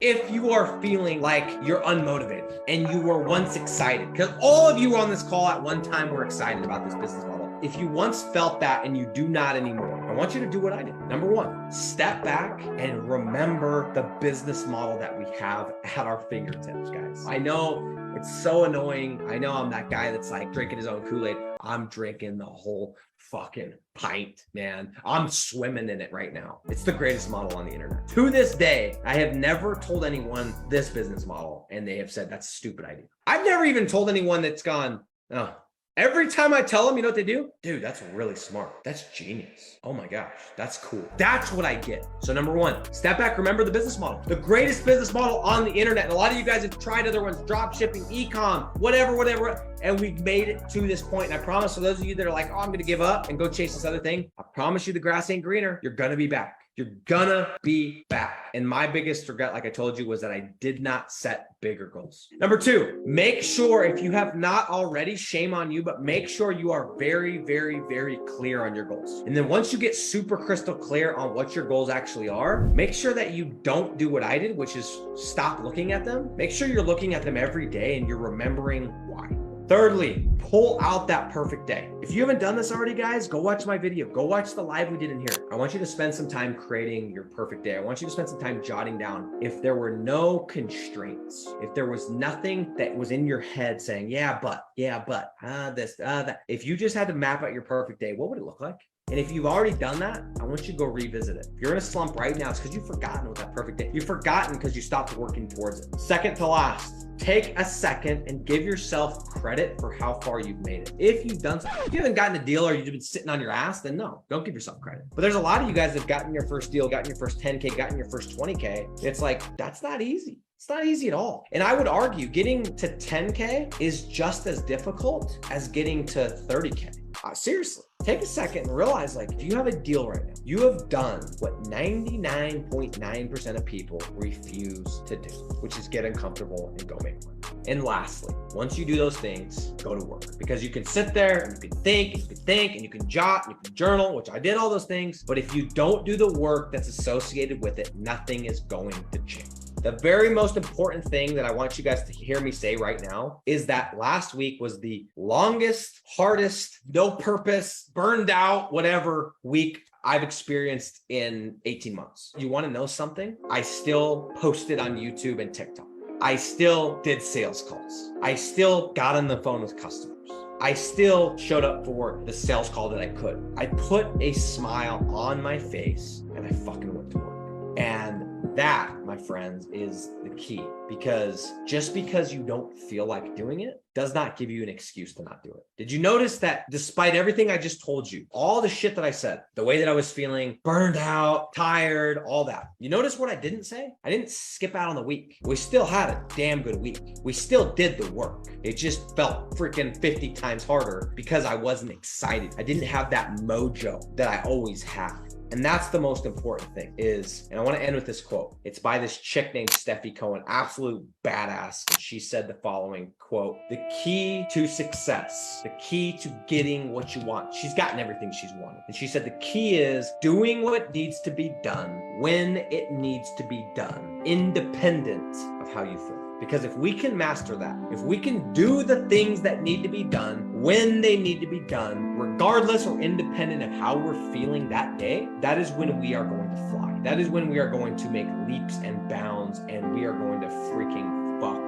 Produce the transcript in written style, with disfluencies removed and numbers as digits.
If you are feeling like you're unmotivated and you were once excited, because all of you on this call at one time were excited about this business model. If you once felt that and you do not anymore, I want you to do what I did. Number one, step back and remember the business model that we have at our fingertips, guys. I know it's so annoying. I know I'm that guy that's like drinking his own Kool-Aid. I'm drinking the whole fucking pint, man. I'm swimming in it right now. It's the greatest model on the internet. To this day, I have never told anyone this business model and they have said, that's a stupid idea. I've never even told anyone that's gone, oh. Every time I tell them, you know what they do? Dude, that's really smart. That's genius. Oh my gosh, that's cool. That's what I get. So number one, step back, remember the business model. The greatest business model on the internet. And a lot of you guys have tried other ones, drop shipping, e-com, whatever. And we've made it to this point. And I promise for those of you that are like, oh, I'm going to give up and go chase this other thing. I promise you the grass ain't greener. You're going to be back. You're gonna be back. And my biggest regret, like I told you, was that I did not set bigger goals. Number two, make sure if you have not already, shame on you, but make sure you are very, very, very clear on your goals. And then once you get super crystal clear on what your goals actually are, make sure that you don't do what I did, which is stop looking at them. Make sure you're looking at them every day and you're remembering why. Thirdly, pull out that perfect day. If you haven't done this already, guys, go watch my video. Go watch the live we did in here. I want you to spend some time creating your perfect day. I want you to spend some time jotting down if there were no constraints, if there was nothing that was in your head saying, yeah, but, that. If you just had to map out your perfect day, what would it look like? And if you've already done that, I want you to go revisit it. If you're in a slump right now, it's because you've forgotten what that perfect day. You've forgotten because you stopped working towards it. Second to last, take a second and give yourself credit for how far you've made it. If you've done something, if you haven't gotten a deal or you've been sitting on your ass, then no, don't give yourself credit. But there's a lot of you guys that have gotten your first deal, gotten your first 10K, gotten your first 20K. It's like, that's not easy. It's not easy at all. And I would argue getting to 10K is just as difficult as getting to 30K. Seriously, take a second and realize, like, if you have a deal right now, you have done what 99.9% of people refuse to do, which is get uncomfortable and go make money. And lastly, once you do those things, go to work, because you can sit there and you can think and you can think and you can jot and you can journal, which I did all those things. But if you don't do the work that's associated with it, nothing is going to change. The very most important thing that I want you guys to hear me say right now is that last week was the longest, hardest, no purpose, burned out, whatever week I've experienced in 18 months. You want to know something? I still posted on YouTube and TikTok. I still did sales calls. I still got on the phone with customers. I still showed up for the sales call that I could. I put a smile on my face and I fucking went to work. And that, my friends, is the key, because just because you don't feel like doing it does not give you an excuse to not do it. Did you notice that despite everything I just told you, all the shit that I said, the way that I was feeling, burned out, tired, all that, you notice what I didn't say? I didn't skip out on the week. We still had a damn good week. We still did the work. It just felt freaking 50 times harder because I wasn't excited. I didn't have that mojo that I always have. And that's the most important thing is, and I want to end with this quote. It's by this chick named Steffi Cohen, absolute badass. And she said the following quote: the key to success, the key to getting what you want. She's gotten everything she's wanted. And she said the key is doing what needs to be done when it needs to be done, independent of how you feel. Because if we can master that, if we can do the things that need to be done when they need to be done, regardless or independent of how we're feeling that day, that is when we are going to fly. That is when we are going to make leaps and bounds, and we are going to freaking fuck